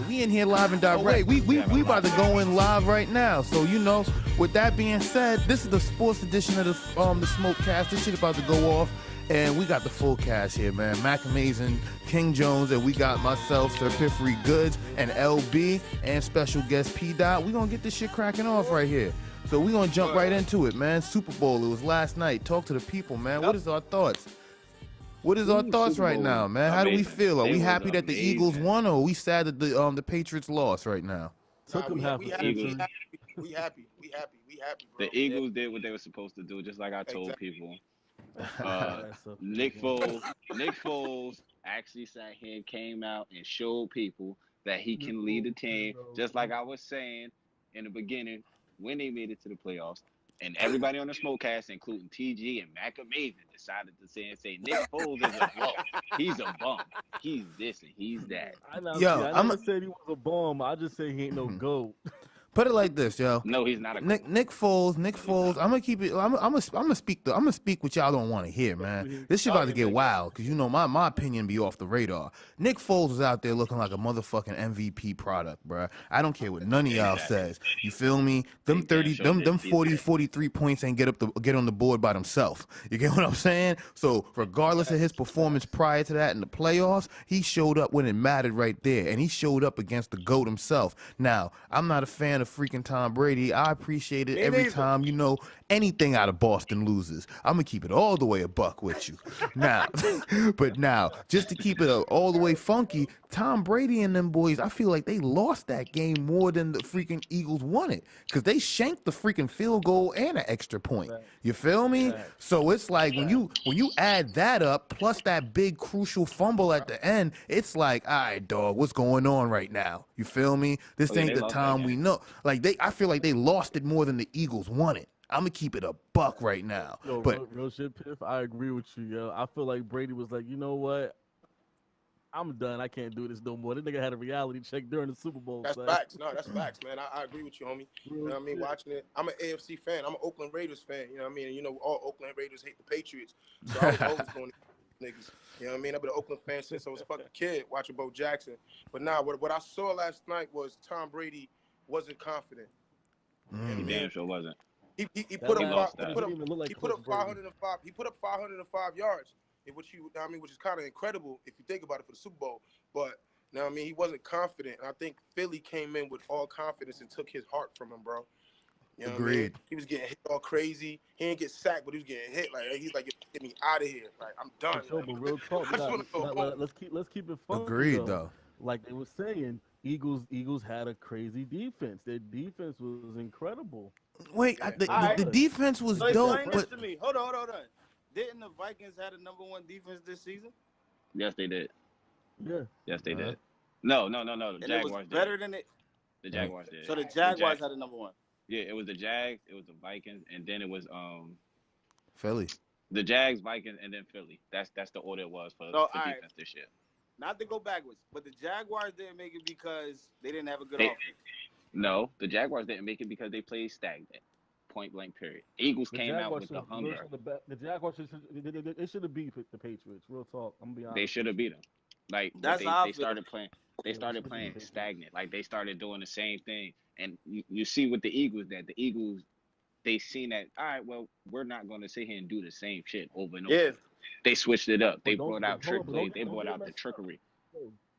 We in here live and direct. We about to go in live right now. So with that being said, this is the sports edition of the Smokecast. This shit about to go off, and we got the full cast here, man. Mac Amazing, King Jones, and we got myself, Sir Piffery and LB, and special guest P.Dot. We gonna get this shit cracking off right here. So we gonna jump right into it, man. Super Bowl, it was last night. Talk to the people, man. What is our thoughts? What is our thoughts right now, man? How do we feel? Are we happy that the Eagles won, or are we sad that the Patriots lost right now? We happy, bro. The Eagles did what they were supposed to do, just like I told people. Nick Foles actually sat here and came out and showed people that he can lead the team, just like I was saying in the beginning when they made it to the playoffs. And everybody on the Smokecast, including TG and Mac Amazing, decided to say Nick Foles is a bum. He's a bum. He's this and he's that. I never said he was a bum. I just say he ain't no GOAT. Put it like this, yo. No, he's not a Nick Foles. I'm gonna keep it. I'm gonna speak what y'all don't want to hear, man. This shit about to get wild because my opinion be off the radar. Nick Foles was out there looking like a motherfucking MVP product, bro. I don't care what none of y'all says. You feel me? Them 43 points ain't get on the board by themselves. You get what I'm saying? So regardless of his performance prior to that in the playoffs, he showed up when it mattered right there, and he showed up against the GOAT himself. Now, I'm not a fan of freaking Tom Brady. I appreciate it every time anything out of Boston loses. I'm gonna keep it all the way a buck with you. Now, just to keep it all the way funky, Tom Brady and them boys, I feel like they lost that game more than the freaking Eagles won it because they shanked the freaking field goal and an extra point. You feel me? So it's like when you add that up plus that big crucial fumble at the end, it's like, all right, dog, what's going on right now? You feel me? This ain't the time we know. I feel like they lost it more than the Eagles won it. I'm gonna keep it a buck right now. Yo, but real shit, Piff. I agree with you, yo. I feel like Brady was like, you know what? I'm done. I can't do this no more. This nigga had a reality check during the Super Bowl. That's facts. No, that's facts, man. I agree with you, homie. You know what I mean? Watching it, I'm an AFC fan. I'm an Oakland Raiders fan. You know what I mean? And all Oakland Raiders hate the Patriots. So I was always going to niggas. You know what I mean? I've been an Oakland fan since I was a fucking kid watching Bo Jackson. But now, what I saw last night was Tom Brady wasn't confident. He damn sure wasn't. He put up 505. He put up 505 yards, which is kind of incredible if you think about it for the Super Bowl. But he wasn't confident. And I think Philly came in with all confidence and took his heart from him, bro. You know what I mean? He was getting hit all crazy. He didn't get sacked, but he was getting hit. Like he's like, get me out of here. Like I'm done. Sure, but real talk. Let's keep it fun. Agreed, though. Like they were saying, Eagles had a crazy defense. Their defense was incredible. Wait, the defense was dope. But to me, hold on. Didn't the Vikings have the #1 defense this season? Yes, they did. Yeah. Yes, they did. No. The Jaguars did. Better than it. The Jaguars did. So the Jaguars had the #1. Yeah, it was the Jags, it was the Vikings, and then it was Philly. The Jags, Vikings, and then Philly. That's the order it was for defense this year. Not to go backwards, but the Jaguars didn't make it because they didn't have a good offense. No, the Jaguars didn't make it because they played stagnant. Point blank period. Eagles came out with the hunger. The Jaguars should have beat the Patriots. Real talk. I'm gonna be honest. They should have beat them. Like they started playing. They started playing stagnant. Like they started doing the same thing. And you see with the Eagles that the Eagles, they seen that, all right, well, we're not going to sit here and do the same shit over and over. They switched it up. They brought out trick plays. They brought out the trickery.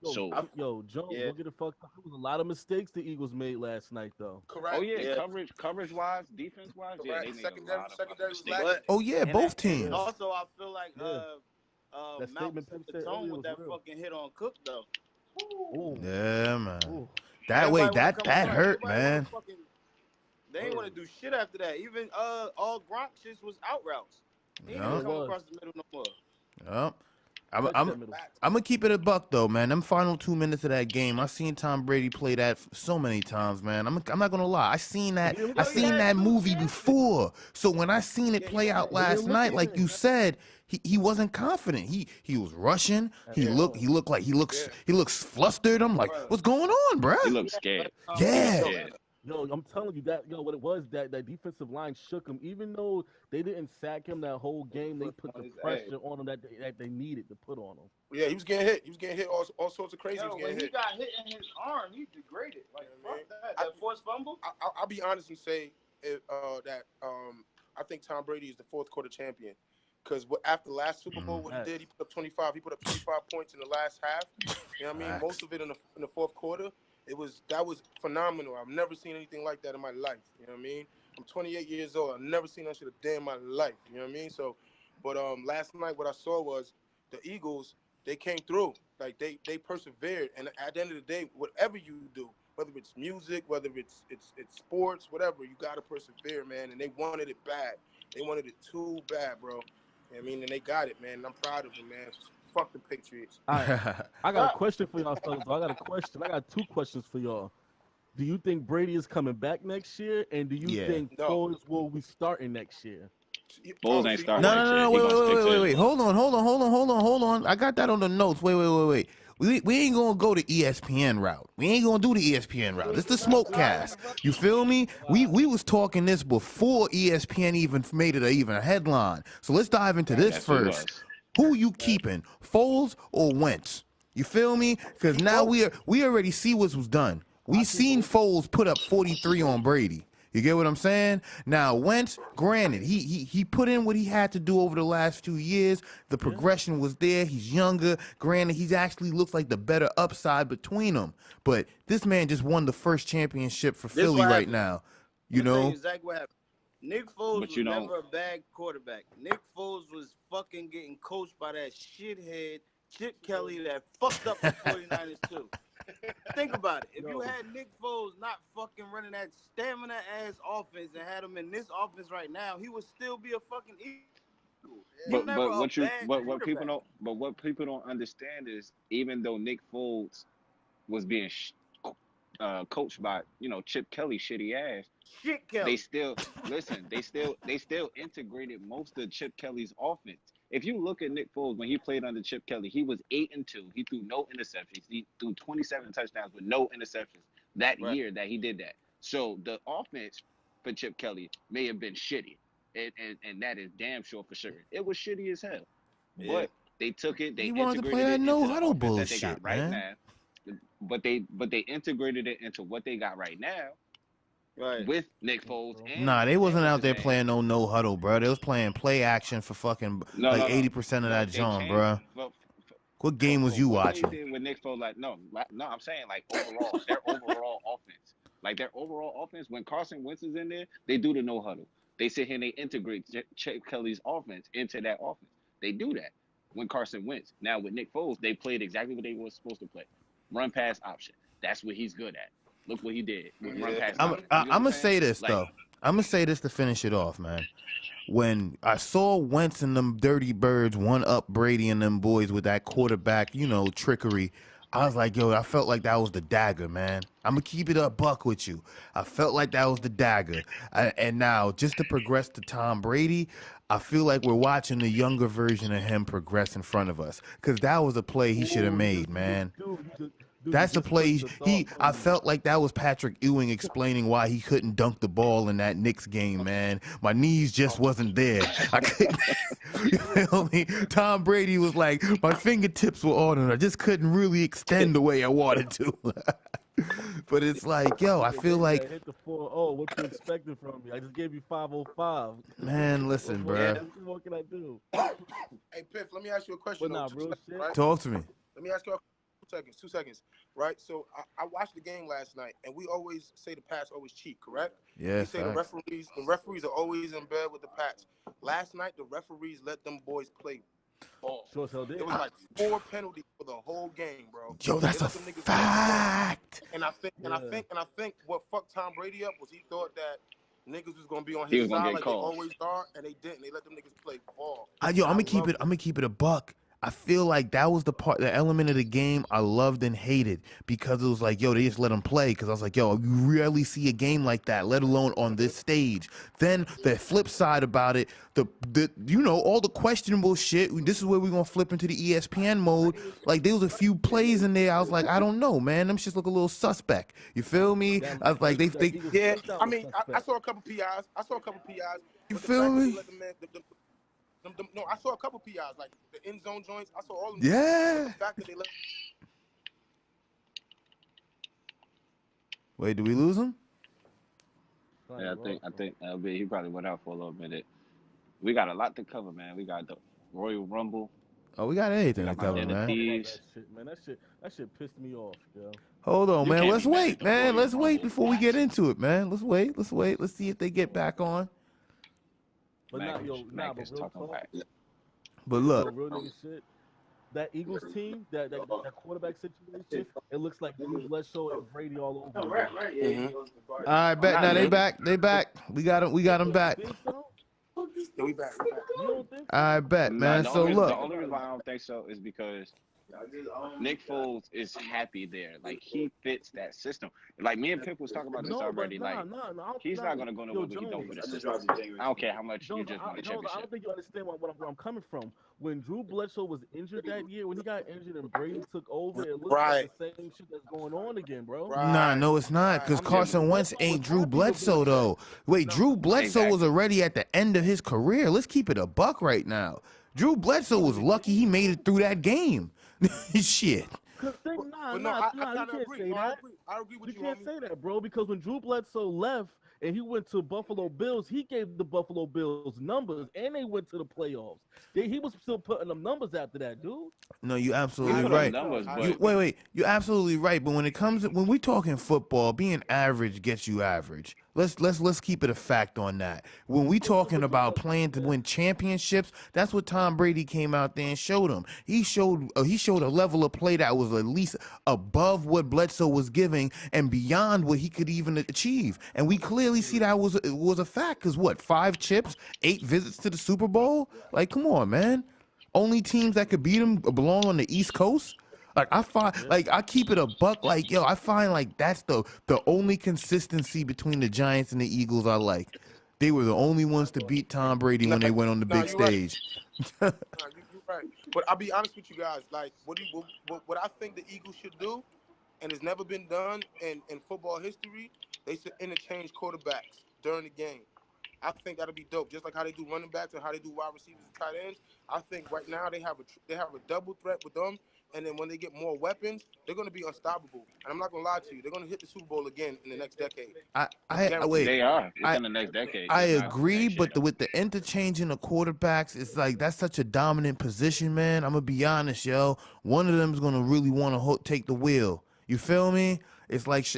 So Jones, don't get it fucked up. There was a lot of mistakes the Eagles made last night, though. Correct. oh yeah, coverage wise, defense wise, yeah, they made a lot of fucking mistakes. Oh yeah, both teams. And also, I feel like That Malcolm statement set Pip the said tone earlier with was that real. fucking hit on Cook though. Ooh. Yeah, man. Ooh. That way, Everybody wanna that come across. hurt, Everybody man. They ain't want to do shit after that. Even all Gronk shits was out routes. He ain't Yeah. even come across the middle no more. Yep. I'm gonna keep it a buck though, man. Them final 2 minutes of that game, I seen Tom Brady play that so many times, man. I'm not gonna lie, I seen that movie before. So when I seen it play out last night, like you said, he wasn't confident. He was rushing. He looks flustered. I'm like, what's going on, bro? He looked scared. Yeah. Yo, I'm telling you what it was, that defensive line shook him. Even though they didn't sack him that whole game, they put the pressure on him that they needed to put on him. Yeah, he was getting hit. He was getting hit all sorts of crazy. When he got hit in his arm, he degraded. Like, fuck that forced fumble. I'll be honest and say that I think Tom Brady is the fourth quarter champion. Because after the last Super Bowl, what he did, he put up 25 points in the last half. You know what I mean? Most of it in the fourth quarter. That was phenomenal. I've never seen anything like that in my life. You know what I mean? I'm 28 years old. I've never seen that shit a day in my life. You know what I mean? So, but last night what I saw was the Eagles. They came through. Like they persevered. And at the end of the day, whatever you do, whether it's music, whether it's sports, whatever, you gotta persevere, man. And they wanted it bad. They wanted it too bad, bro. You know what I mean? And they got it, man. And I'm proud of them, man. Fuck the Patriots. All right. I got a question for y'all, fellas. I got two questions for y'all. Do you think Brady is coming back next year? And do you think Foles will be starting next year? Foles ain't starting. No. Wait. Hold on. I got that on the notes. Wait. We ain't gonna go the ESPN route. We ain't gonna do the ESPN route. It's the Smokecast. You feel me? We was talking this before ESPN even made it a headline. So let's dive into this first. Who you keeping, Foles or Wentz? You feel me? Because now we already see what was done. We seen Foles put up 43 on Brady. You get what I'm saying? Now Wentz, granted, he put in what he had to do over the last few years. The progression was there. He's younger. Granted, he actually looks like the better upside between them. But this man just won the first championship for Philly right now. You know? Exactly what happened. Nick Foles was never a bad quarterback. Nick Foles was fucking getting coached by that shithead Chip Kelly that fucked up the 49ers too. Think about it. If you had Nick Foles not fucking running that stamina-ass offense and had him in this offense right now, he would still be a fucking Eagle. What people don't understand is even though Nick Foles was being coached by Chip Kelly shitty ass. Shit, Kelly. They still integrated most of Chip Kelly's offense. If you look at Nick Foles when he played under Chip Kelly, he was 8-2. He threw no interceptions. He threw 27 touchdowns with no interceptions that year that he did that. So the offense for Chip Kelly may have been shitty, and that is damn sure for sure. It was shitty as hell, but they took it. They wanted to play that no huddle bullshit, man. Now. But they integrated it into what they got right now. Right. With Nick Foles. Nah, they wasn't out there playing no huddle, bro. They was playing play action for fucking 80% of that jump, bro. What game was you watching? With Nick Foles, I'm saying overall, their overall offense. Like their overall offense, when Carson Wentz is in there, they do the no huddle. They sit here and they integrate Chip Kelly's offense into that offense. They do that when Carson Wentz. Now with Nick Foles, they played exactly what they were supposed to play. Run pass option. That's what he's good at. Look what he did. I'm gonna say this though. I'm gonna say this to finish it off, man. When I saw Wentz and them dirty birds one up Brady and them boys with that quarterback, trickery, I was like, yo, I felt like that was the dagger, man. I'm gonna keep it a buck with you. I felt like that was the dagger. And now, just to progress to Tom Brady, I feel like we're watching the younger version of him progress in front of us. Because that was a play he should have made, man. That's a play. I felt like that was Patrick Ewing explaining why he couldn't dunk the ball in that Knicks game, man. My knees just wasn't there. I couldn't. You feel me? Tom Brady was like, my fingertips were on it. I just couldn't really extend the way I wanted to. But it's like, yo, I feel like. Hit the 4-0. What you expecting from me? I just gave you 505. Man, listen, bro. What can I do? Hey, Piff, let me ask you a question. Real shit. Talk to me. Let me ask you a seconds. Right. So I watched the game last night, and we always say the Pats always cheat, correct? Yeah. We say the referees are always in bed with the Pats. Last night, the referees let them boys play ball. Sure, so it was like 4 penalties for the whole game, bro. Yo, that's a fact. And I think what fucked Tom Brady up was he thought that niggas was gonna be on his side like they always are, and they didn't. They let them niggas play ball. I'm gonna keep it a buck. I feel like that was the element of the game I loved and hated, because it was like, yo, they just let them play. Because I was like, yo, you rarely see a game like that, let alone on this stage. Then the flip side about it, the all the questionable shit. This is where we're gonna flip into the ESPN mode. Like, there was a few plays in there. I was like, I don't know, man. Them shits look a little suspect. You feel me? I was like, yeah. I mean, I saw a couple PIs. You feel me? No, I saw a couple PIs, like the end zone joints. I saw all of them. Yeah. The fact that they let... Wait, did we lose him? Yeah, I think LB, he probably went out for a little minute. We got a lot to cover, man. We got the Royal Rumble. Oh, we got anything to cover, man. That shit pissed me off, yo. Hold on, man. Let's wait, man. Let's wait before we get into it, man. Let's wait. Let's see if they get back on. But but real talk. But look, real shit, that Eagles team, that quarterback situation, it looks like Bledsoe and Brady all over. Right. Mm-hmm. All right, bet. Now they back. We got them back. Yeah, we back. I bet, man. So look, the only reason why I don't think so is because Nick Foles is happy there. Like, he fits that system. Like, me and Pip was talking about this already. He's not gonna go nowhere when he don't fit the system. I don't care how much you just won the championship. I don't think you understand where I'm coming from. When Drew Bledsoe was injured that year, when he got injured and Brady took over, it looks like the same shit that's going on again, bro. Nah, no, it's not, because Carson Wentz ain't Drew Bledsoe, though. Wait, Drew Bledsoe was already at the end of his career. Let's keep it a buck right now. Drew Bledsoe was lucky he made it through that game. Shit. You can't say that. I agree with you. You can't say that, bro, because when Drew Bledsoe left and he went to Buffalo Bills, he gave the Buffalo Bills numbers, and they went to the playoffs. He was still putting them numbers after that, dude. No, you're absolutely right. Wait, you're absolutely right. But when we're talking football, being average gets you average. Let's keep it a fact on that. When we talking about playing to win championships, that's what Tom Brady came out there and showed him. He showed a level of play that was at least above what Bledsoe was giving and beyond what he could even achieve. And we clearly see that was a fact. Because what, 5 chips, 8 visits to the Super Bowl? Like, come on, man. Only teams that could beat him belong on the East Coast. Like, I keep it a buck. Like, yo, I find like that's the only consistency between the Giants and the Eagles I like. They were the only ones to beat Tom Brady when they went on the big stage. You're right. But I'll be honest with you guys. Like, what I think the Eagles should do, and it's never been done in football history, they should interchange quarterbacks during the game. I think that'll be dope. Just like how they do running backs and how they do wide receivers and tight ends. I think right now they have a double threat with them. And then when they get more weapons, they're going to be unstoppable. And I'm not going to lie to you. They're going to hit the Super Bowl again in the next decade. Wait. They are. It's in the next decade. I agree, but with the interchanging of quarterbacks, it's like that's such a dominant position, man. I'm going to be honest, yo. One of them is going to really want to take the wheel. You feel me? It's like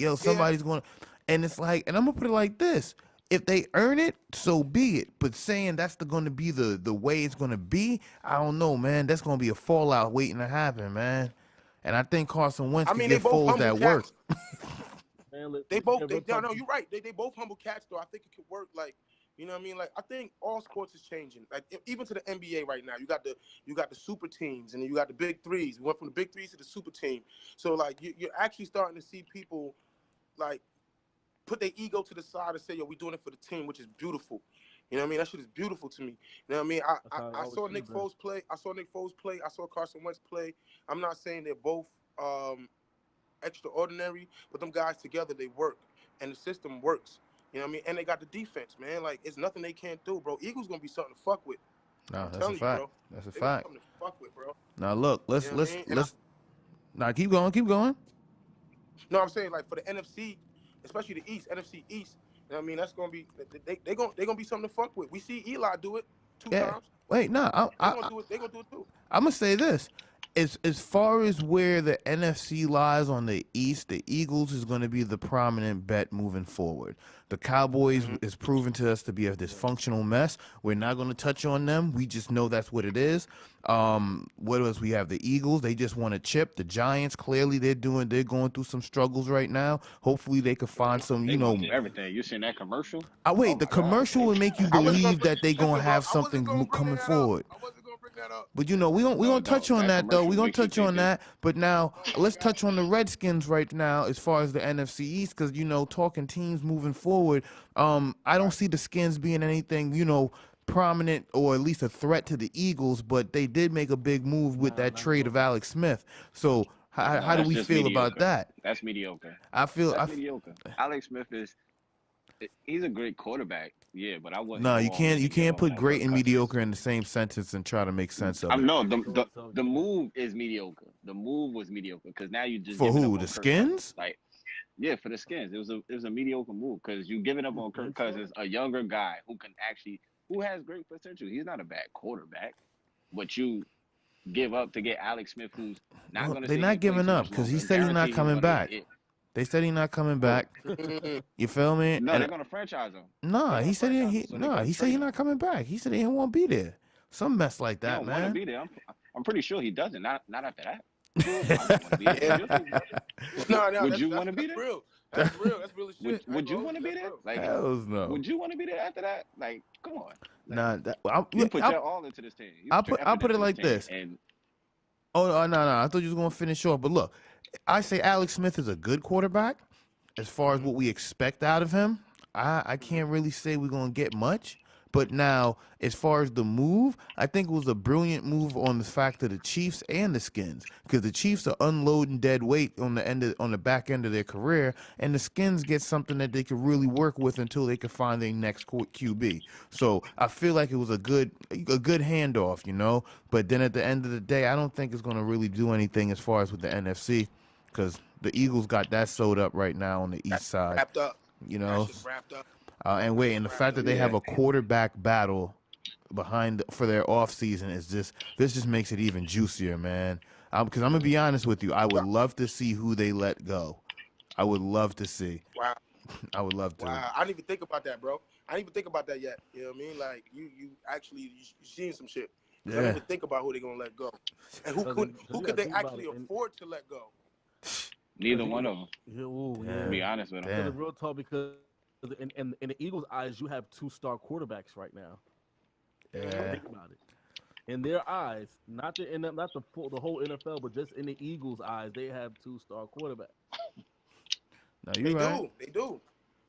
yo, somebody's going to. And it's like, and I'm going to put it like this. If they earn it, so be it. But saying that's going to be the way it's going to be, I don't know, man. That's going to be a fallout waiting to happen, man. And I think Carson Wentz can get Foles at work. No, you're right. They both humble cats, though. I think it could work. Like, you know what I mean? Like, I think all sports is changing. Like, even to the NBA right now, you got the super teams, and then you got the big threes. We went from the big threes to the super team. So, like, you're actually starting to see people, like, put their ego to the side and say, yo, we're doing it for the team, which is beautiful. You know what I mean? That shit is beautiful to me. You know what I mean? I saw Nick Foles play. I saw Carson Wentz play. I'm not saying they're both extraordinary, but them guys together, they work. And the system works. You know what I mean? And they got the defense, man. Like, it's nothing they can't do, bro. Eagles going to be something to fuck with. No, that's a fact. That's a fact. Something to fuck with, bro. Now, look, let's now keep going. No, I'm saying, like, for the NFC, especially the East, NFC East. You know what I mean? That's gonna be they're gonna be something to fuck with. We see Eli do it 2 times. Wait, no, they're gonna do it too. I'm gonna say this: as far as where the NFC lies on the East, the Eagles is going to be the prominent bet moving forward. The Cowboys is proven to us to be a dysfunctional mess. We're not going to touch on them. We just know that's what it is. What else? We have the Eagles. They just want to chip. The Giants, clearly they're going through some struggles right now. Hopefully they could find some, everything. You seen that commercial? The commercial would make you believe that they're going to have something coming forward. I wasn't going to bring that up. But we gonna touch on that though. We're gonna touch on that. But now let's touch on the Redskins right now as far as the NFC East, because talking teams moving forward. I don't see the Skins being anything prominent or at least a threat to the Eagles. But they did make a big move with that trade of Alex Smith. So how do we feel about that? That's mediocre. That's mediocre. Alex Smith he's a great quarterback. Yeah, but I wasn't. No, you can't put great and mediocre in the same sentence and try to make sense of it. No, the move is mediocre. The move was mediocre because now you just for who? The Skins? For the Skins, it was a mediocre move because you giving up on Kirk Cousins, a younger guy who has great potential. He's not a bad quarterback, but you give up to get Alex Smith, who's not going to. They're not giving up because he said he's not coming back. They said he's not coming back. You feel me? No, they're gonna franchise him. No, he said he's not coming back. He said he won't be there. Some mess like that, he man. Want to be there. I'm pretty sure he doesn't. Not after that. Would you want to be there? That's real. That's really shit. Would you want to be there? Hells no. Would you want to be there after that? Come on. You put your all into this team. I'll put it like this. No. I thought you was gonna finish off, but look. I say Alex Smith is a good quarterback. As far as what we expect out of him, I can't really say we're going to get much. But now, as far as the move, I think it was a brilliant move on the fact of the Chiefs and the Skins, because the Chiefs are unloading dead weight on the back end of their career, and the Skins get something that they could really work with until they can find their next QB. So I feel like it was a good handoff, But then at the end of the day, I don't think it's going to really do anything as far as with the NFC, because the Eagles got that sewed up right now on the east side. Wrapped up. Wrapped up. And the fact that they have a quarterback battle for their offseason this just makes it even juicier, man. Because I'm gonna be honest with you, I would love to see who they let go. I would love to see. Wow. I would love to. Wow. I didn't even think about that, bro. I didn't even think about that yet. You know what I mean? Like you seen some shit. Yeah. I didn't even think about who they're gonna let go, and who could they actually afford to let go? Neither one of them. To be honest with them. The real talk, because in the Eagles' eyes, you have 2-star quarterbacks right now. Yeah. Think about it. In their eyes, not the whole NFL, but just in the Eagles' eyes, they have 2-star quarterbacks. No, you're right. They do.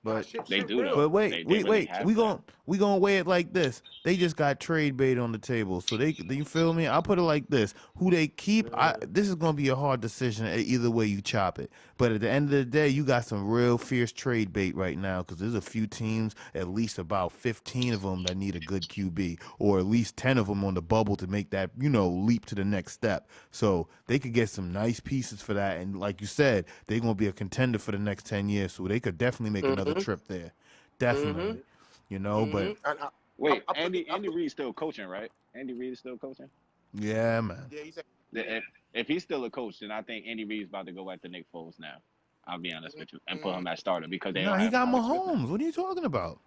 But they do. But wait. We gonna weigh it like this. They just got trade bait on the table. So do you feel me? I'll put it like this. Who they keep, this is gonna be a hard decision either way you chop it. But at the end of the day, you got some real fierce trade bait right now, because there's a few teams, at least about 15 of them, that need a good QB, or at least 10 of them on the bubble to make that leap to the next step. So they could get some nice pieces for that. And like you said, they're gonna be a contender for the next 10 years. So they could definitely make another trip there, definitely. But wait, Andy Reid's still coaching, right? Andy Reid is still coaching. Yeah, man. Yeah, if he's still a coach, then I think Andy Reid's about to go after Nick Foles now. I'll be honest with you, and put him at starter because they. He got Mahomes. What are you talking about?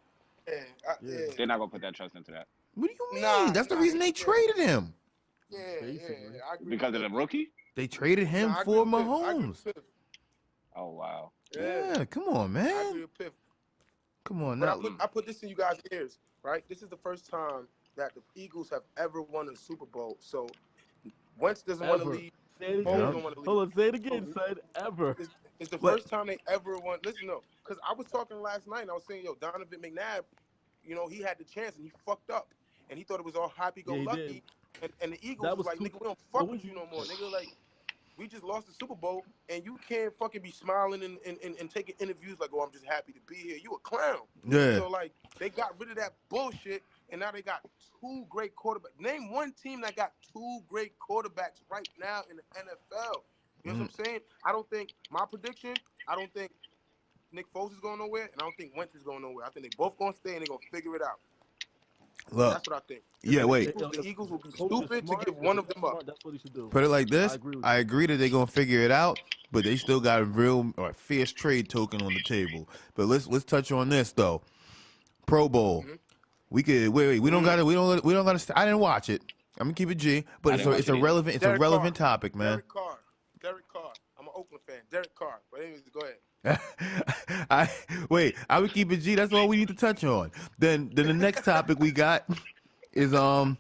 They're not gonna put that trust into that. What do you mean? That's the reason they traded him. Yeah, I agree because of the rookie. They traded him for Mahomes. Oh wow. Yeah, come on, man. I agree with Piff. Come on, now. I put this in you guys' ears, right? This is the first time that the Eagles have ever won a Super Bowl. So Wentz doesn't want to leave. Say it again. Hold on, say it again, son. Ever. It's the first time they ever won. Listen, no, because I was talking last night and I was saying, Donovan McNabb, he had the chance and he fucked up. And he thought it was all happy-go-lucky. And the Eagles was like, nigga, we don't fuck with you no more. Nigga, like, we just lost the Super Bowl, and you can't fucking be smiling and taking interviews like, I'm just happy to be here. You a clown. Yeah. So, like, they got rid of that bullshit, and now they got 2 great quarterbacks. Name one team that got 2 great quarterbacks right now in the NFL. You know what I'm saying? My prediction, I don't think Nick Foles is going nowhere, and I don't think Wentz is going nowhere. I think they both going to stay, and they're going to figure it out. Look, That's what I think. Yeah, wait. The Eagles will be stupid to give one of them up. That's what he should do. Put it like this. I agree that they're gonna figure it out, but they still got a real or fierce trade token on the table. But let's touch on this though. Pro Bowl. We could wait. We don't gotta. I didn't watch it. I'm gonna keep it G, but it's a relevant topic, man. Derek Carr. I'm an Oakland fan. Derek Carr. But anyways, go ahead. I would keep it G. That's all we need to touch on. Then the next topic we got is the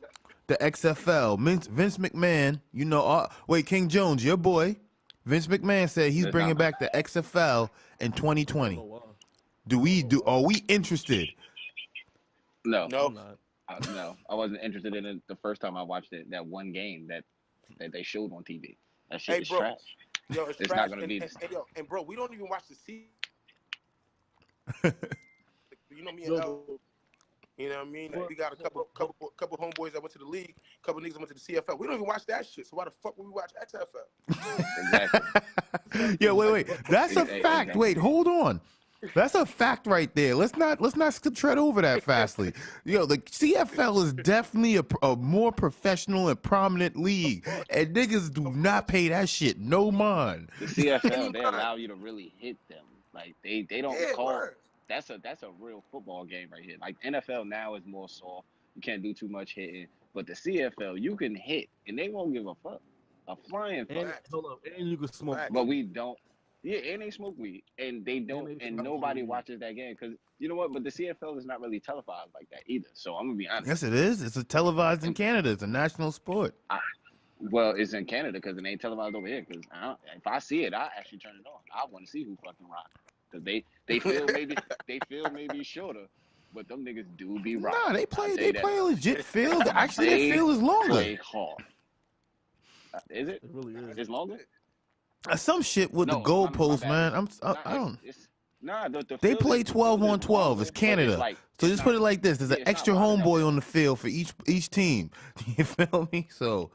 XFL. Vince McMahon. You know, King Jones, your boy. Vince McMahon said he's bringing back the XFL in 2020. Are we interested? No. No. No, I wasn't interested in it the first time I watched it. That one game that they showed on TV. That shit is trash. Yo, it's trash. Not gonna be. And bro, we don't even watch the season. You know me and L. You know what I mean? We got a couple homeboys that went to the league, a couple niggas that went to the CFL. We don't even watch that shit. So why the fuck would we watch XFL? Exactly. Yeah, wait. That's a fact. Wait, hold on. That's a fact right there. Let's not tread over that fastly. Yo, the CFL is definitely a more professional and prominent league, and niggas do not pay that shit no mind. The CFL, they allow you to really hit them. Like they don't call. Word. That's a real football game right here. Like NFL now is more soft. You can't do too much hitting, but the CFL you can hit and they won't give a fuck. A flying fuck. And you can smoke. But we don't. Yeah, and they smoke weed, and they don't, and nobody watches that game because you know what? But the CFL is not really televised like that either. So I'm gonna be honest. Yes, it is. It's televised in Canada. It's a national sport. Well, it's in Canada because it ain't televised over here. Because if I see it, I actually turn it on. I want to see who fucking rock because they feel maybe shorter, but them niggas do be rock. Nah, they play a legit field. Actually, their field is longer. Play hard. Is it? It really is. It's longer. Some shit with the goalposts, man. I don't. They play 12 on 12. It's Canada. So just put it like this: there's an extra homeboy on the field for each team. You feel me? So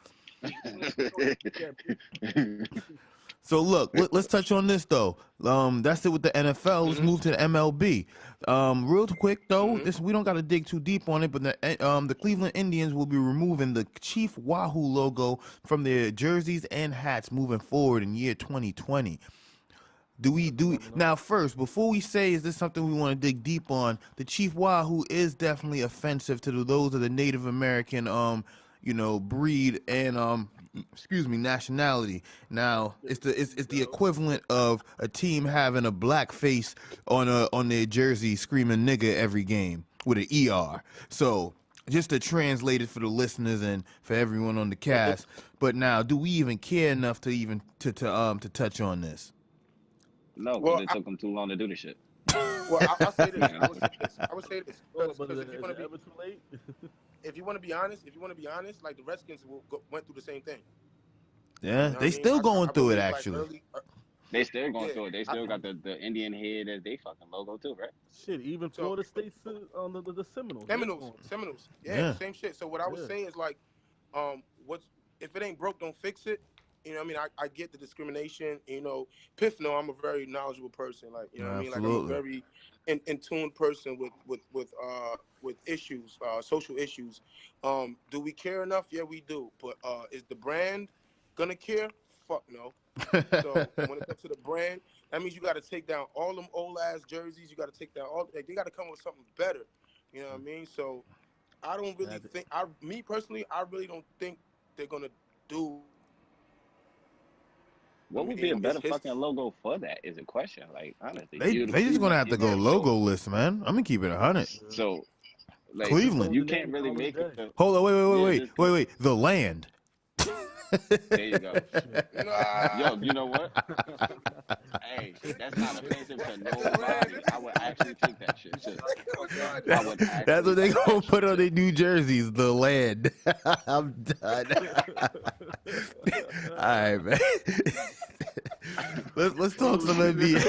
look, let's touch on this though. That's it with the NFL. Let's move to the MLB. Real quick though, we don't got to dig too deep on it, but the Cleveland Indians will be removing the Chief Wahoo logo from their jerseys and hats moving forward in year 2020. Do we now first before we say is this something we want to dig deep on? The Chief Wahoo is definitely offensive to those of the Native American breed and nationality. Now it's the equivalent of a team having a black face on their jersey screaming nigga every game with an ER. So just to translate it for the listeners and for everyone on the cast. But now, do we even care enough to touch on this? No, because it took them too long to do the shit. Well, I'll say this. I would say this. Because if you want to be honest, like the Redskins went through the same thing. Yeah, they still going through it actually. They still going through it. They still got the Indian head as they fucking logo too, right? Shit, even Florida State's on the Seminoles. Seminoles. Yeah, same shit. So what I would say is like, if it ain't broke, don't fix it. You know what I mean? I get the discrimination. You know, Piff, I'm a very knowledgeable person. Like, you know what I mean? Like, I'm a very in tune person with issues, social issues. Do we care enough? Yeah, we do. But is the brand gonna care? Fuck no. So when it comes to the brand, that means you got to take down all them old ass jerseys. You got to take down they got to come with something better. You know what I mean? So I don't really think. Me personally, I really don't think they're gonna do. What would be a better fucking logo for that is a question. Like, honestly. They just going to have to go logo-less, man. I'm going to keep it 100. So, like, Cleveland. You can't really make it. Hold on, wait. The land. There you go. Yo, you know what? Hey, that's not offensive to nobody. I would actually take that shit. That's what they gonna put on their New Jerseys. The land. I'm done. All right, man. Let's talk some NBA.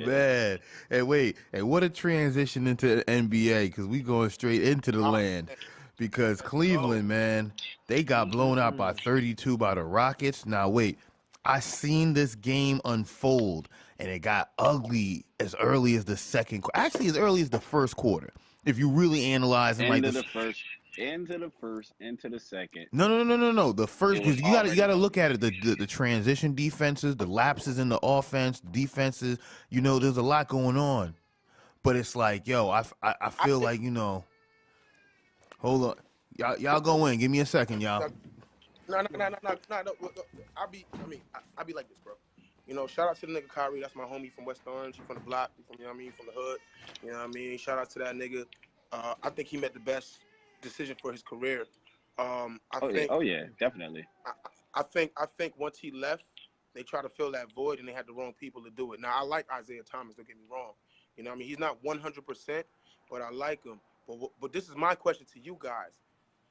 Man. Hey, what a transition into the NBA because we going straight into the land. Because Cleveland, man, they got blown out by 32 by the Rockets. Now, wait, I seen this game unfold. and it got ugly as early as the actually as early as the first quarter. If you really analyze it, into the first, into the second. No. The first, because you gotta look at it. The transition defenses, the lapses in the offense, the defenses. You know, there's a lot going on. But it's like, yo, I feel like, you know. Hold on, y'all go in. Give me a second, y'all. No. I be like this, bro. You know, shout out to the nigga Kyrie. That's my homie from West Orange. He from the block. He from, you know what I mean, from the hood. You know what I mean? Shout out to that nigga. I think he made the best decision for his career. I think definitely. I think once he left, they tried to fill that void and they had the wrong people to do it. Now I like Isaiah Thomas. Don't get me wrong. You know what I mean? He's not 100%, but I like him. But this is my question to you guys: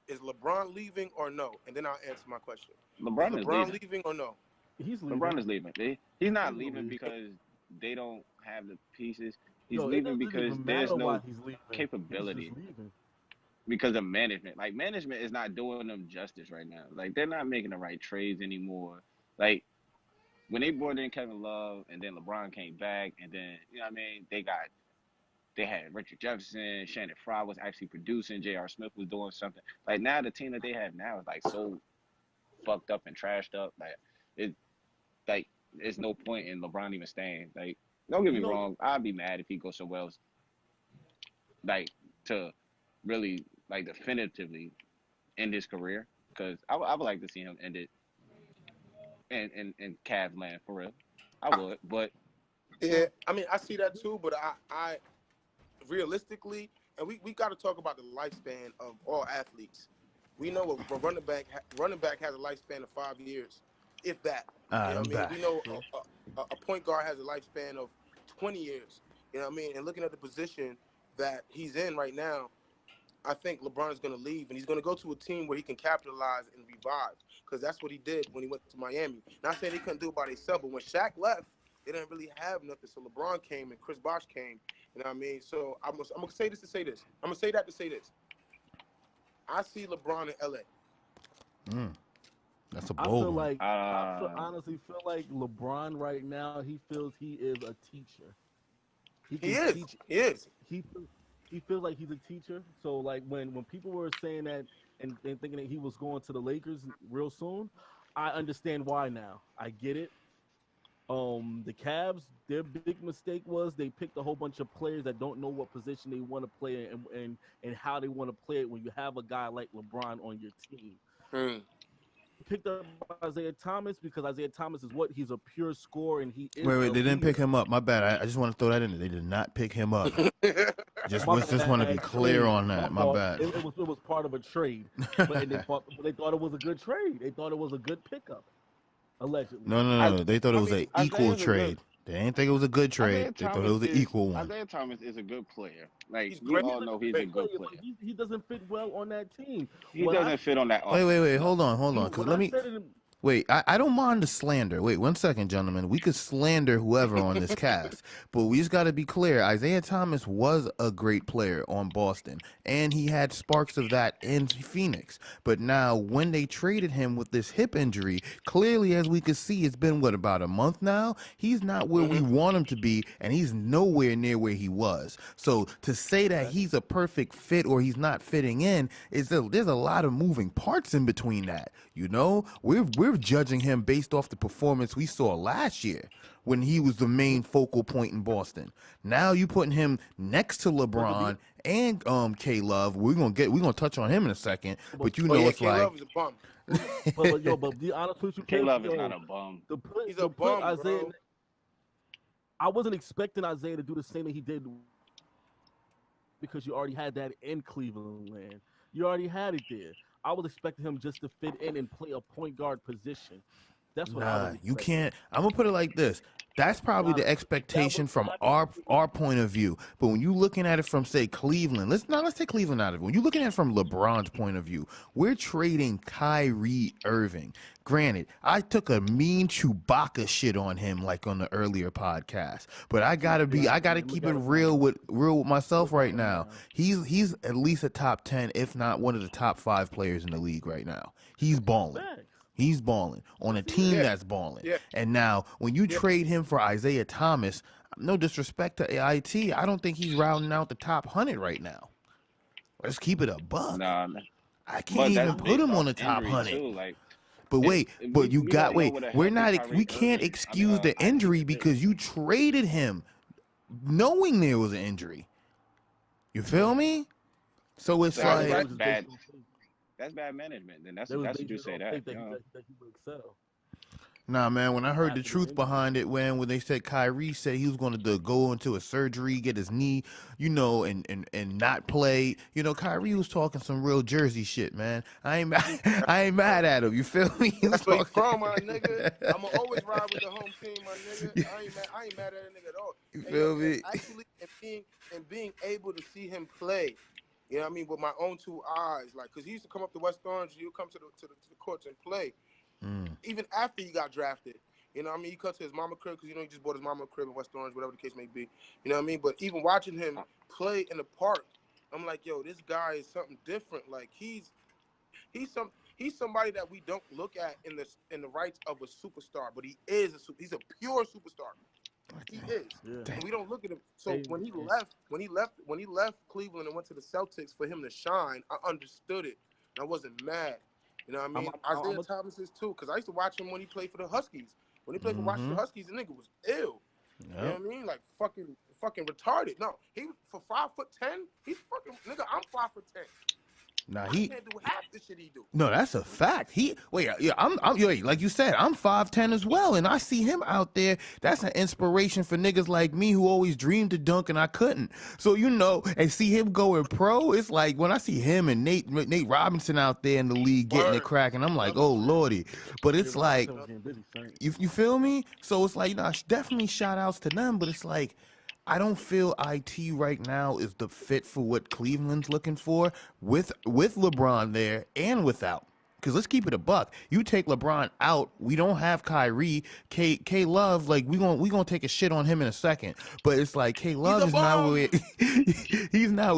is LeBron leaving or no? And then I'll answer my question. LeBron is leaving or no? He's leaving. LeBron is leaving. He's not leaving because they don't have the pieces. He's leaving because there's no capability. Because of management. Like, management is not doing them justice right now. Like, they're not making the right trades anymore. Like, when they brought in Kevin Love and then LeBron came back and then, you know what I mean, they had Richard Jefferson, Shannon Fry was actually producing, J.R. Smith was doing something. Like, now the team that they have now is, like, so fucked up and trashed up. Like, there's no point in LeBron even staying. Like, don't get me wrong, I'd be mad if he goes somewhere else, like, to really, like, definitively end his career, because I would like to see him end it in Cavs land, for real. I would, but... Yeah, I mean, I see that too, but I realistically, and we got to talk about the lifespan of all athletes. We know a running back has a lifespan of 5 years, if that. You know what I mean? We know a point guard has a lifespan of 20 years. You know what I mean? And looking at the position that he's in right now, I think LeBron is going to leave, and he's going to go to a team where he can capitalize and revive, because that's what he did when he went to Miami. Not saying he couldn't do it by himself, but when Shaq left, they didn't really have nothing. So LeBron came and Chris Bosh came. You know what I mean? So I'm going to say this to say this. I'm going to say that to say this. I see LeBron in L.A. That's a bold one. I honestly feel like LeBron right now, he feels he is a teacher. He is. He feels like he's a teacher. So, like, when people were saying that and thinking that he was going to the Lakers real soon, I understand why now. I get it. The Cavs, their big mistake was they picked a whole bunch of players that don't know what position they want to play and how they want to play it when you have a guy like LeBron on your team. Picked up Isaiah Thomas because Isaiah Thomas is he's a pure scorer and he is. Wait, they didn't pick him up. My bad. I just want to throw that in there. They did not pick him up. just want to be clear on that. My bad. It was part of a trade, but they thought it was a good trade. They thought it was a good pickup, allegedly. No. They thought it was an equal trade. They didn't think it was a good trade. They thought it was an equal one. Isaiah Thomas is a good player. Like, we all know he's a good player. He doesn't fit well on that team. He doesn't fit on that offense. Wait. Hold on. Because let me... Wait, I don't mind the slander. Wait, 1 second, gentlemen. We could slander whoever on this cast, but we just got to be clear. Isaiah Thomas was a great player on Boston, and he had sparks of that in Phoenix. But now, when they traded him with this hip injury, clearly, as we could see, it's been, about a month now? He's not where we want him to be, and he's nowhere near where he was. So to say that he's a perfect fit or he's not fitting in, there's a lot of moving parts in between that. You know, we're judging him based off the performance we saw last year when he was the main focal point in Boston. Now you putting him next to LeBron and K Love. We're gonna touch on him in a second, but it's K Love is a bum. but be honest with you, K Love is not a bum. He's a bum, Isaiah, bro. I wasn't expecting Isaiah to do the same that he did because you already had that in Cleveland land. You already had it there. I was expecting him just to fit in and play a point guard position. That's what I was you can't. I'm gonna put it like this. That's probably the expectation from our point of view. But when you're looking at it from, say, Cleveland, let's take Cleveland out of it. When you're looking at it from LeBron's point of view, we're trading Kyrie Irving. Granted, I took a mean Chewbacca shit on him like on the earlier podcast, but I gotta keep it real with myself right now. He's at least a top 10, if not one of the top 5 players in the league right now. He's balling. He's balling on a team that's balling. Yeah. And now, when you trade him for Isaiah Thomas, no disrespect to IT, I don't think he's rounding out the top 100 right now. Let's keep it a buck. Nah, I can't even put him on the top 100. Too, like, but wait, we can't excuse the injury because you traded him knowing there was an injury. You feel me? So it's like that's bad. That's bad management. Then that's what you say that. Nah, man, when I heard the truth behind it, when they said Kyrie said he was going to go into a surgery, get his knee, and not play, Kyrie was talking some real Jersey shit, man. I ain't mad at him. You feel me? That's where he's from, my nigga. I'm going to always ride with the home team, my nigga. I ain't mad at a nigga at all. You feel me? Actually, being able to see him play, you know what I mean, with my own two eyes, like, because he used to come up to West Orange, he would come to the courts and play. Even after he got drafted, you know what I mean? He cut to his mama crib because, he just bought his mama a crib in West Orange, whatever the case may be. You know what I mean? But even watching him play in the park, I'm like, yo, this guy is something different. Like, he's somebody that we don't look at in the rights of a superstar, but he's a pure superstar. He is. Yeah. And we don't look at him. So when he left Cleveland and went to the Celtics for him to shine, I understood it. And I wasn't mad. You know what I mean? Isaiah Thomas is too, because I used to watch him when he played for the Huskies. When he played for Washington Huskies, the nigga was ill. Yep. You know what I mean? Like fucking retarded. No, he for 5'10", he's fucking nigga. I'm 5'10". Nah, he can't do half the shit he do. No, that's a fact. I'm like you said, I'm 5'10" as well, and I see him out there. That's an inspiration for niggas like me who always dreamed to dunk and I couldn't. So and see him going pro. It's like when I see him and Nate Robinson out there in the league getting it cracking, I'm like, oh lordy. But it's like, you feel me? So it's like, definitely shout outs to them, but it's like, I don't feel IT right now is the fit for what Cleveland's looking for with LeBron there and without. Because let's keep it a buck. You take LeBron out, we don't have Kyrie. K Love, like we gonna take a shit on him in a second. But it's like K Love is not where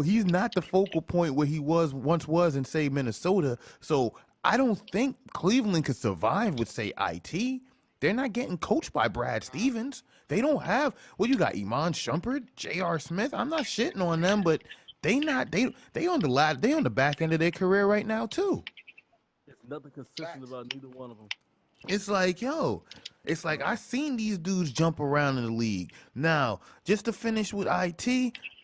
he's not the focal point where he once was in, say, Minnesota. So I don't think Cleveland could survive with, say, IT. They're not getting coached by Brad Stevens. They don't have you got Iman Shumpert, J.R. Smith. I'm not shitting on them, but they on the ladder. They on the back end of their career right now too. It's nothing consistent about neither one of them. It's like, I seen these dudes jump around in the league. Now, just to finish with IT,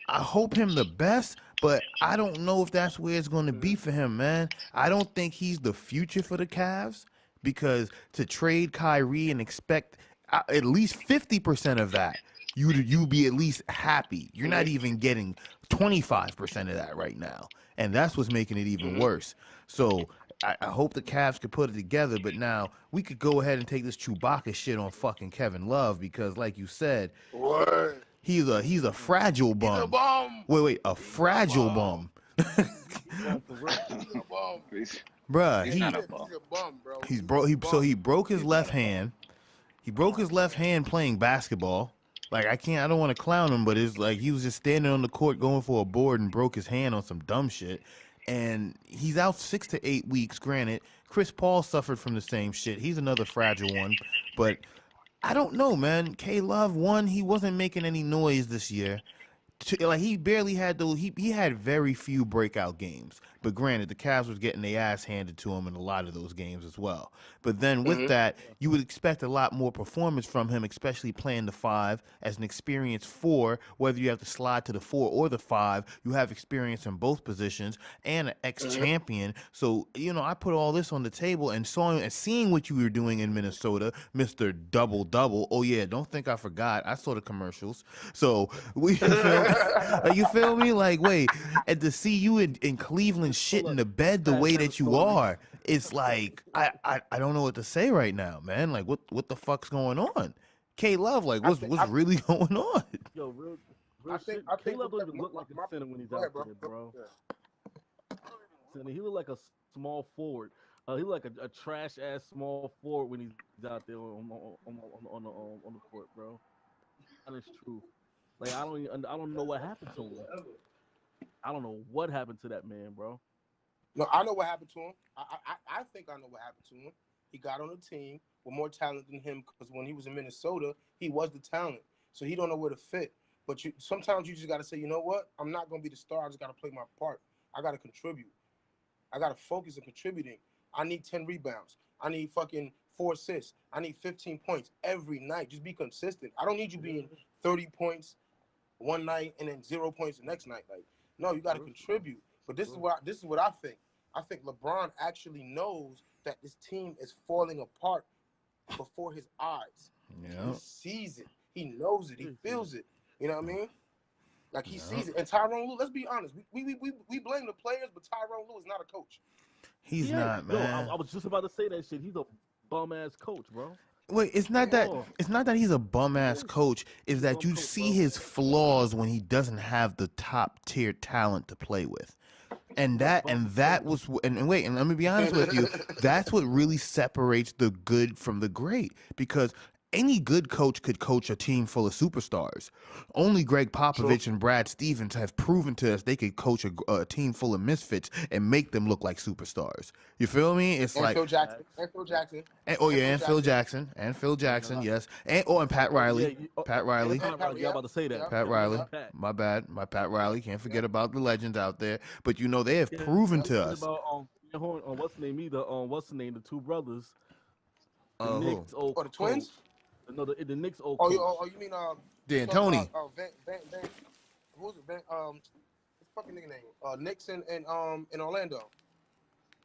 I hope him the best, but I don't know if that's where it's going to be for him, man. I don't think he's the future for the Cavs. Because to trade Kyrie and expect at least 50% of that, you be at least happy. You're not even getting 25% of that right now. And that's what's making it even worse. So I hope the Cavs could put it together. But now we could go ahead and take this Chewbacca shit on fucking Kevin Love because, like you said, he's a fragile bum. He's a bum. Wait, a fragile bum. Bruh, he's a bum, bro. He broke his left hand. He broke his left hand playing basketball. Like I don't want to clown him, but it's like he was just standing on the court going for a board and broke his hand on some dumb shit. And he's out 6 to 8 weeks. Granted, Chris Paul suffered from the same shit. He's another fragile one, but I don't know, man. K Love, he wasn't making any noise this year. Like he barely had he had very few breakout games. But granted, the Cavs was getting their ass handed to him in a lot of those games as well. But then with that, you would expect a lot more performance from him, especially playing the 5 as an experienced 4. Whether you have to slide to the 4 or the 5, you have experience in both positions and an ex-champion. So I put all this on the table and seeing what you were doing in Minnesota, Mr. Double Double. Oh yeah, don't think I forgot. I saw the commercials. So you feel me? Like wait, and to see you in Cleveland shit in the bed the way that you are, it's like I don't know what to say right now, man. Like what the fuck's going on? K Love, like what's really going on? Yo, real shit. K Love don't even look like a center when he's out there, bro. He look like a small forward. He look like a trash ass small forward when he's out there on the court, bro. That is true. Like I don't know what happened to him. I don't know what happened to that man, bro. No, I know what happened to him. I think I know what happened to him. he got on a team with more talent than him because when he was in Minnesota, he was the talent. So he don't know where to fit. But sometimes you just got to say, you know what? I'm not going to be the star. I just got to play my part. I got to contribute. I got to focus on contributing. I need 10 rebounds. I need fucking 4 assists. I need 15 points every night. Just be consistent. I don't need you being 30 points one night and then 0 points the next night. Like, no, you got to contribute. But this is what I think. I think LeBron actually knows that this team is falling apart before his eyes. Yeah. He sees it. He knows it. He feels it. You know what I mean? Like he sees it. And Tyronn Lue, let's be honest. We blame the players, but Tyronn Lue is not a coach. He's not, man. I was just about to say that shit. He's a bum ass coach, bro. Wait, it's not that he's a bum ass coach. It's that you see his flaws when he doesn't have the top tier talent to play with. And let me be honest with you, that's what really separates the good from the great, because any good coach could coach a team full of superstars. Only Greg Popovich and Brad Stevens have proven to us they could coach a team full of misfits and make them look like superstars. You feel me? It's like Phil Jackson. And Phil Jackson. And Phil Jackson, yes. And Pat Riley. Pat Riley. Yeah, about to say that. Pat Riley. My bad. My Pat Riley. Can't forget about the legends out there. But you know, they have proven to us. What's the name? The two brothers. The Knicks, the twins? No, the Knicks old coach. Oh, you mean D'Antoni. Who's it? What's the fucking nigga name? Knicks in Orlando.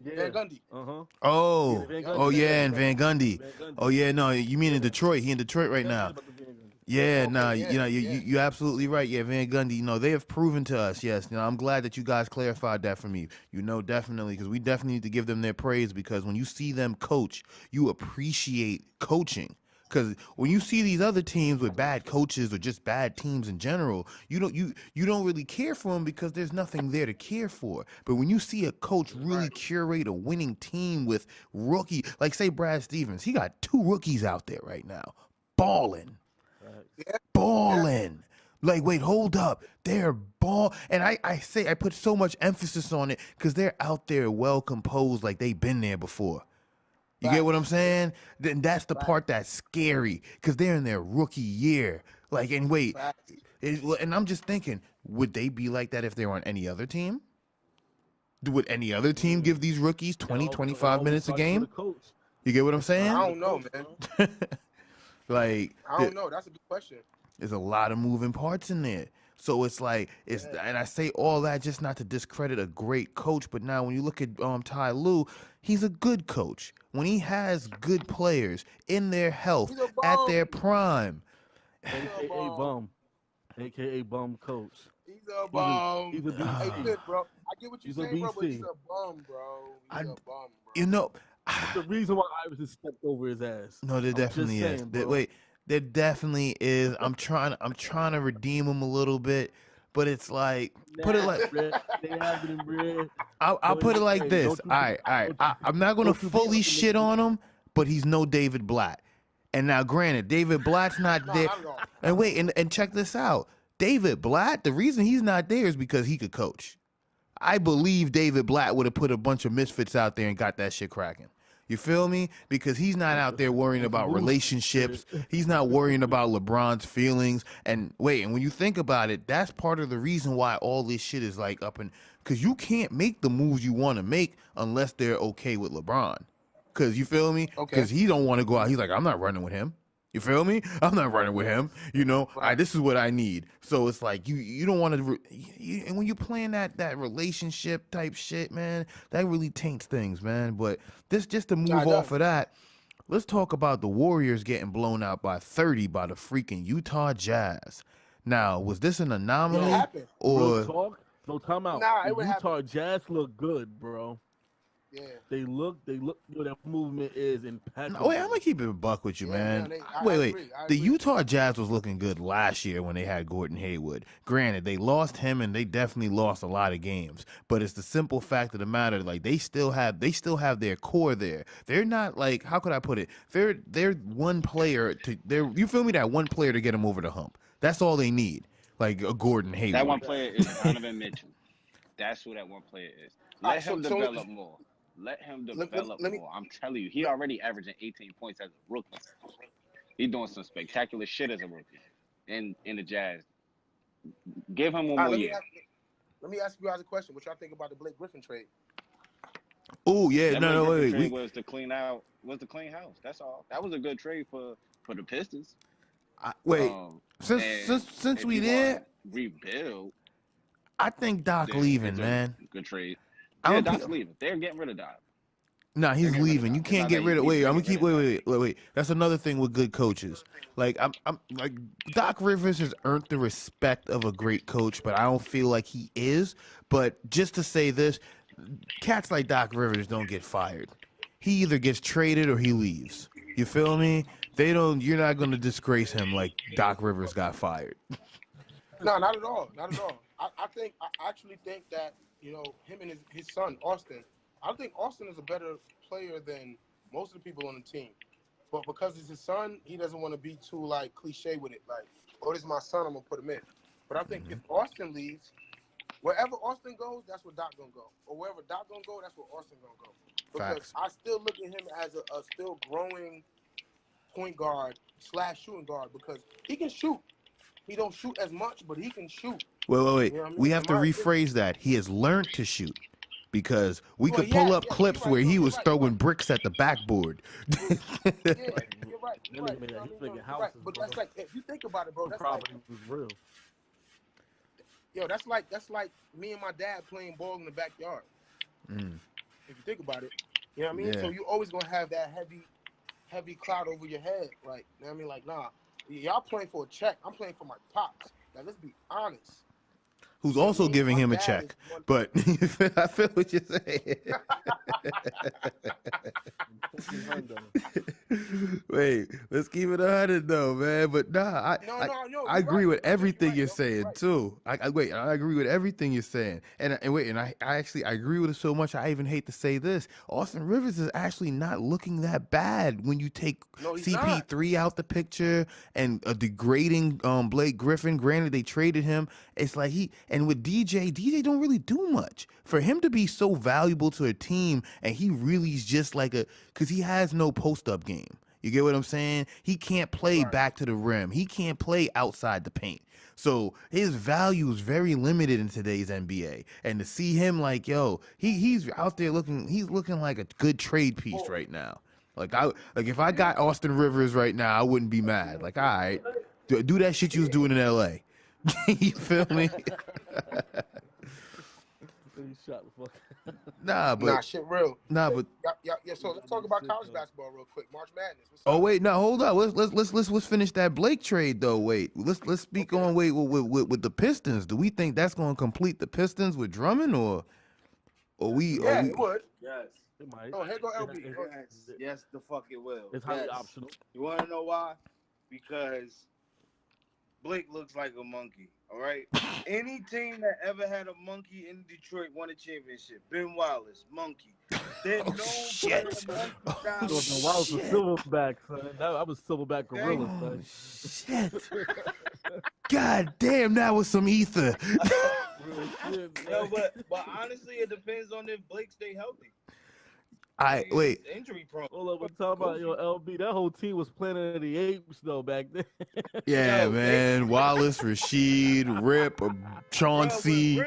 Yeah. Van Gundy. And Van Gundy. Oh yeah, no, you mean in Detroit? He in Detroit right now. Yeah, you're absolutely right. Yeah, Van Gundy. You know, they have proven to us. Yes, you know, I'm glad that you guys clarified that for me. You know, definitely, because we definitely need to give them their praise, because when you see them coach, you appreciate coaching. Because when you see these other teams with bad coaches or just bad teams in general, you don't really care for them because there's nothing there to care for. But when you see a coach really curate a winning team with rookie, like say Brad Stevens, he got 2 rookies out there right now, balling. Like, wait, hold up, they're and I put so much emphasis on it because they're out there well composed, like they've been there before. You get what I'm saying? Then that's the part that's scary, because they're in their rookie year. Like, and wait, and I'm just thinking, would they be like that if they were on any other team? Would any other team give these rookies 20, 25 minutes a game? You get what I'm saying? I don't know, man. Like, I don't know. That's a good question. There's a lot of moving parts in there. So it's like, and I say all that just not to discredit a great coach, but now when you look at Ty Lue, he's a good coach. When he has good players in their health, at their prime. AKA bum coach. He's a bum. He's a beast. Hey, bro. I get what you're saying, bro, but he's a bum, bro. He's a bum, bro. You know, the reason why Iverson stepped over his ass. No, there definitely is. There definitely is. I'm trying to redeem him a little bit, but it's like, put it like, I'll put it like this. All right. I'm not gonna fully shit on him, but he's no David Blatt. And now, granted, David Blatt's not there. And wait, and check this out. David Blatt, the reason he's not there is because he could coach. I believe David Blatt would have put a bunch of misfits out there and got that shit cracking. You feel me? Because he's not out there worrying about relationships. He's not worrying about LeBron's feelings. And wait, and when you think about it, that's part of the reason why all this shit is like up and, because you can't make the moves you want to make unless they're okay with LeBron. Because you feel me? Because he don't want to go out. He's like, I'm not running with him. You feel me? I'm not running with him. You know, this is what I need. So it's like you don't want to. And when you're playing that relationship type shit, man, that really taints things, man. But this just to move off of that, let's talk about the Warriors getting blown out by 30 by the freaking Utah Jazz. Now, was this an anomaly or? No, time out. Nah, the Utah Jazz look good, bro. Yeah. They look. That movement is impeccable. No, wait, I'm gonna keep it a buck with you, man. Wait. The Utah Jazz was looking good last year when they had Gordon Hayward. Granted, they lost him and they definitely lost a lot of games. But it's the simple fact of the matter, like they still have their core there. They're not like, how could I put it? They're one player you feel me? That one player to get them over the hump. That's all they need. Like a Gordon Hayward. That one player is Donovan Mitchell. That's who that one player is. Let him develop more. Let him develop more. I'm telling you, he already averaging 18 points as a rookie. He's doing some spectacular shit as a rookie in the Jazz. Give him one more year. Let me ask you guys a question. What y'all think about the Blake Griffin trade? Oh yeah, wait. Was to clean house. That's all. That was a good trade for the Pistons. Since we there, rebuild. I think Doc leaving, man. Good trade. Yeah, Doc's leaving. They're getting rid of Doc. Nah, he's leaving. You can't get rid of. Wait, I'm gonna keep. Wait. That's another thing with good coaches. Like I'm like Doc Rivers has earned the respect of a great coach, but I don't feel like he is. But just to say this, cats like Doc Rivers don't get fired. He either gets traded or he leaves. You feel me? They don't. You're not gonna disgrace him like Doc Rivers got fired. No, not at all. Not at all. I actually think that, you know, him and his son Austin. I think Austin is a better player than most of the people on the team. But because it's his son, he doesn't want to be too, like, cliche with it. Like, oh, this is my son, I'm going to put him in. But I think if Austin leaves, wherever Austin goes, that's where Doc going to go. Or wherever Doc going to go, that's where Austin going to go. Because I still look at him as a still growing point guard / shooting guard because he can shoot. He don't shoot as much, but he can shoot. Wait. You know what I mean? We have to rephrase that. He has learned to shoot. Because we could pull up clips where he was throwing bricks at the backboard. You're right. But that's like, if you think about it, bro, that's like, was real. Yo, that's like me and my dad playing ball in the backyard. If you think about it, you know what I mean. Yeah. So you always gonna have that heavy cloud over your head, like, you know what I mean. Like, nah, y'all playing for a check. I'm playing for my pops. Now let's be honest. Who's also giving him a check, but I feel what you're saying. Wait, let's keep it 100 though, man. But nah, I agree with everything you're saying too. I agree with everything you're saying, and I actually agree with it so much. I even hate to say this: Austin Rivers is actually not looking that bad when you take CP3 out the picture and a degrading Blake Griffin. Granted, they traded him. It's like and with DJ don't really do much. For him to be so valuable to a team, and he really is just like because he has no post-up game. You get what I'm saying? He can't play back to the rim. He can't play outside the paint. So his value is very limited in today's NBA. And to see him like, yo, he's out there he's looking like a good trade piece right now. Like if I got Austin Rivers right now, I wouldn't be mad. Like, all right, do that shit you was doing in LA. You feel me? Nah, shit real. Nah, but yeah. So let's talk about college basketball real quick. March Madness. Wait, no, hold up. Let's finish that Blake trade though. Wait, let's speak on with the Pistons. Do we think that's going to complete the Pistons with Drummond or we? Yeah, it would. Yes. It might. Oh, here go LB. Yes, the fuck it will. It's highly optional. You want to know why? Because Blake looks like a monkey. All right. Any team that ever had a monkey in Detroit won a championship. Ben Wallace, monkey. They're known for their monkey style. Wallace was silverback, son. I was silverback gorilla, son. Shit. God damn, that was some ether. No, but honestly, it depends on if Blake stay healthy. Wait. Injury prone. Hold up, we're talking about LB. That whole team was Planet of the Apes though back then. Yeah, man. Wallace, Rashid, Rip, Chauncey,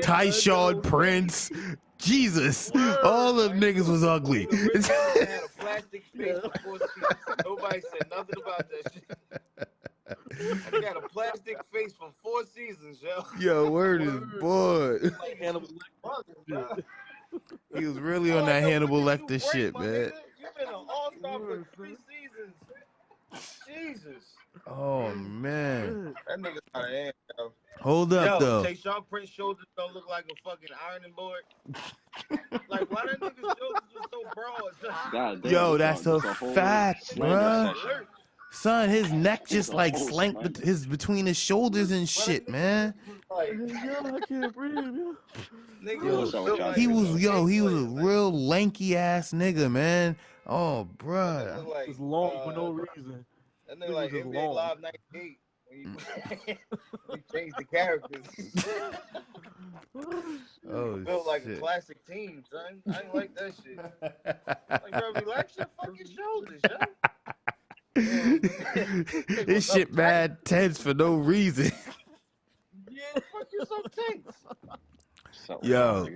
Tyshawn Prince. Jesus, all them niggas was ugly. Had a plastic face for 4 seasons. Nobody said nothing about that shit. I got a plastic face for 4 seasons, yo. Yo, word is boy. He was really on that Hannibal Lecter shit, man. You've been an all-star for 3 seasons. Jesus. Oh, man. That nigga's out of hand, yo. Hold up, though. Tyshawn Prince's shoulders don't look like a fucking ironing board. Like, why that nigga's shoulders was so broad? God damn, yo, that's a fact, bruh. Son, his neck just like slanked his between his shoulders and shit, man. Like, I can't breathe, yo. He was a real lanky ass nigga, man. Oh, bruh. It was long for no reason. That nigga like NBA Live 98 when you change the characters. Oh, Felt like like a classic team, son. I ain't like that shit. Like, bro, relax your fucking shoulders, yo. This shit mad tense for no reason. Yeah, fuck you so tense. Yo.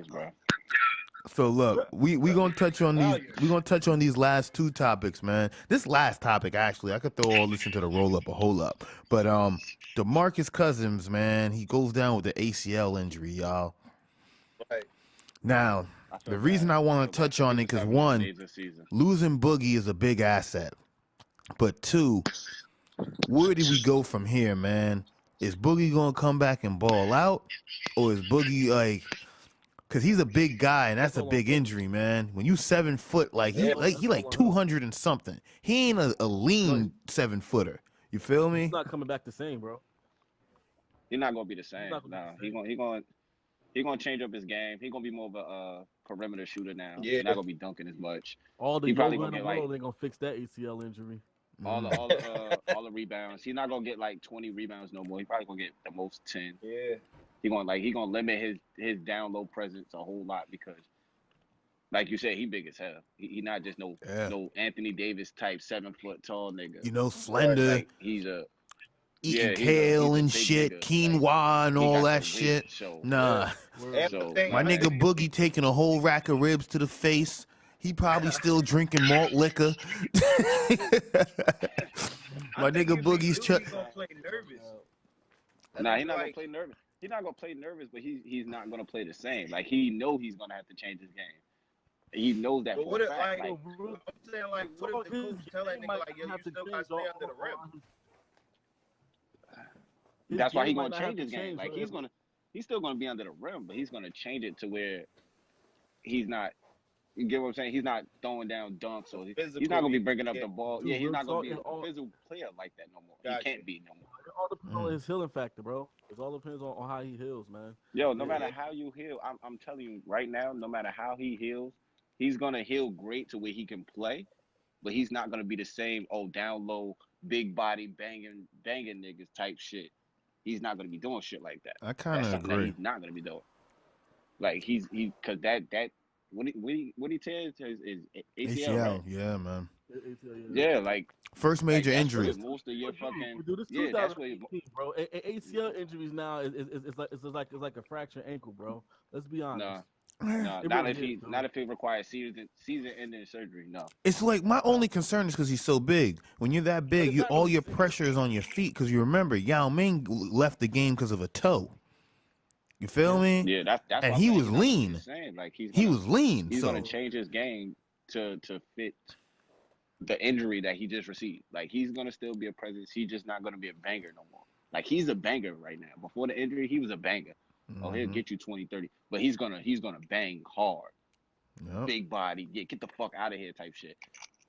So look, we gonna touch on these last two topics, man. This last topic, actually, I could throw all this into the roll up a whole up. But DeMarcus Cousins, man, he goes down with the ACL injury, y'all. Right. Now, the reason I want to touch on it, because one, losing Boogie is a big asset. But two, where do we go from here, man? Is Boogie gonna come back and ball out? Or is Boogie like, because he's a big guy, and that's a big injury, man. When you 7 foot, like he like 200 and something. He ain't a lean 7-footer. You feel me? He's not coming back the same, bro. He's not gonna be the same. No, he gonna change up his game. He's gonna be more of a perimeter shooter now. Yeah. He's not gonna be dunking as much. All the he probably yoga in gonna the get world, they're gonna fix that ACL injury. All the rebounds. He's not gonna get like 20 rebounds no more. He probably gonna get the most 10. Yeah. He gonna limit his down low presence a whole lot because, like you said, he big as hell. He not just no Anthony Davis type 7 foot tall nigga. You know, slender. Like, he's eating kale and shit, quinoa and all that shit. Nah. So, my nigga Boogie taking a whole rack of ribs to the face. He probably still drinking malt liquor. My nigga Boogie's gonna play nervous. Nah, he's not gonna play nervous. He's not gonna play nervous, but he's not gonna play the same. Like he know he's gonna have to change his game. He knows that. But what if I'm saying, like, what if the coach tell that nigga like, yo, you still gotta stay under the rim? That's why he's gonna change his game. Like he's still gonna be under the rim, but he's gonna change it to where he's not. You get what I'm saying? He's not throwing down dunks, or he's not gonna be bringing up the ball. Yeah, he's not gonna be a physical player like that no more. He can't be no more. It all depends on his healing factor, bro. It all depends on how he heals, man. Yo, no matter how you heal, I'm telling you right now, no matter how he heals, he's gonna heal great to where he can play, but he's not gonna be the same down low, big body banging niggas type shit. He's not gonna be doing shit like that. I kind of agree. That he's not gonna be doing. Like because that what he tells is ACL, right? Yeah, man. Yeah, like first major injury. Most of your fucking that's what bro. ACL injuries now is like a fractured ankle, bro. Let's be honest. No, not if he requires season-ending surgery. No. It's like my only concern is because he's so big. When you're that big, all your pressure is on your feet. Because you remember, Yao Ming left the game because of a toe. You feel me? Yeah, that's. And he was lean. Like he was lean. He's gonna change his game to fit the injury that he just received. Like he's gonna still be a presence. He's just not gonna be a banger no more. Like he's a banger right now. Before the injury, he was a banger. Oh, he'll get you 20, 30. But he's gonna bang hard. Yep. Big body, get the fuck out of here type shit.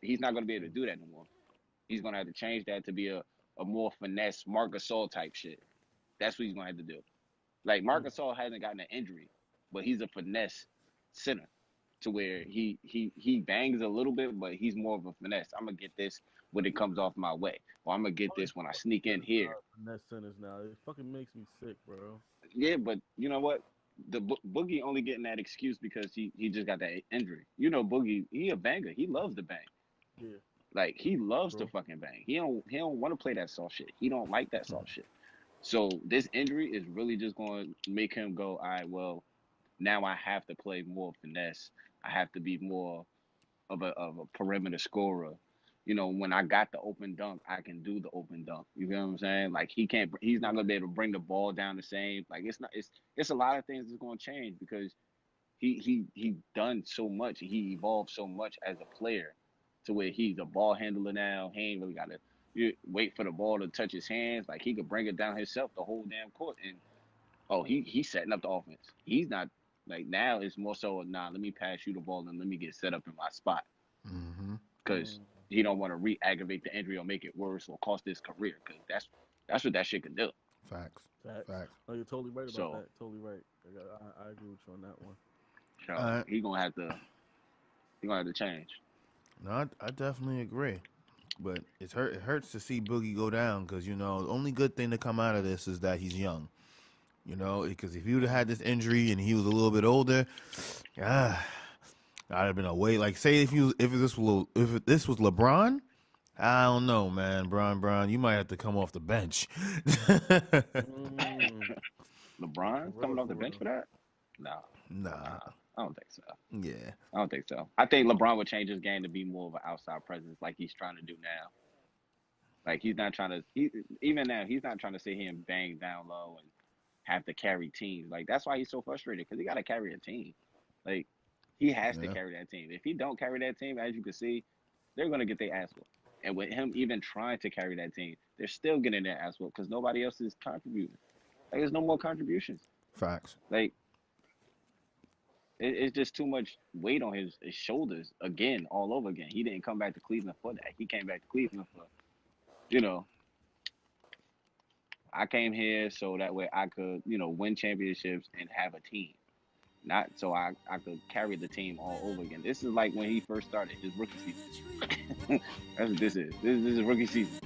He's not gonna be able to do that no more. He's gonna have to change that to be a more finesse Marc Gasol type shit. That's what he's gonna have to do. Like Marc Gasol hasn't gotten an injury, but he's a finesse center to where he bangs a little bit, but he's more of a finesse. I'm gonna get this when it comes off my way, or I'm gonna get this when I sneak in here. Finesse centers now, it fucking makes me sick, bro. Yeah, but you know what? The Boogie only getting that excuse because he just got that injury. You know, Boogie, he a banger. He loves to bang. Yeah. Like he loves to fucking bang. He don't want to play that soft shit. He don't like that soft shit. So this injury is really just going to make him go, all right, well, now I have to play more finesse. I have to be more of a perimeter scorer. You know, when I got the open dunk, I can do the open dunk. You know what I'm saying? Like he's not gonna be able to bring the ball down the same. Like it's a lot of things that's gonna change because he done so much. He evolved so much as a player to where he's a ball handler now. He ain't really gotta wait for the ball to touch his hands. Like he could bring it down himself the whole damn court. And he's setting up the offense. He's not like now. It's more so let me pass you the ball and let me get set up in my spot. Because he don't want to re-aggravate the injury or make it worse or cost his career. Because that's what that shit can do. Facts. Oh, you're totally right about that. Totally right. I agree with you on that one. So he gonna have to change. No, I definitely agree. But it hurts to see Boogie go down because, you know, the only good thing to come out of this is that he's young. You know, because if he would have had this injury and he was a little bit older, I'd have been away. Like, say if this was LeBron, I don't know, man. Bron, you might have to come off the bench. LeBron coming off the bench for that? No. Nah. I don't think so. Yeah. I don't think so. I think LeBron would change his game to be more of an outside presence like he's trying to do now. Like, he's not trying to even now, he's not trying to sit here and bang down low and have to carry teams. Like, that's why he's so frustrated, because he got to carry a team. Like, he has to carry that team. If he don't carry that team, as you can see, they're going to get their ass whooped. And with him even trying to carry that team, they're still getting their ass whooped because nobody else is contributing. Like, there's no more contributions. Facts. Like, it's just too much weight on his shoulders again, all over again. He didn't come back to Cleveland for that. He came back to Cleveland for, I came here so that way I could, win championships and have a team. Not so I could carry the team all over again. This is like when he first started his rookie season. That's what this is. This is rookie season.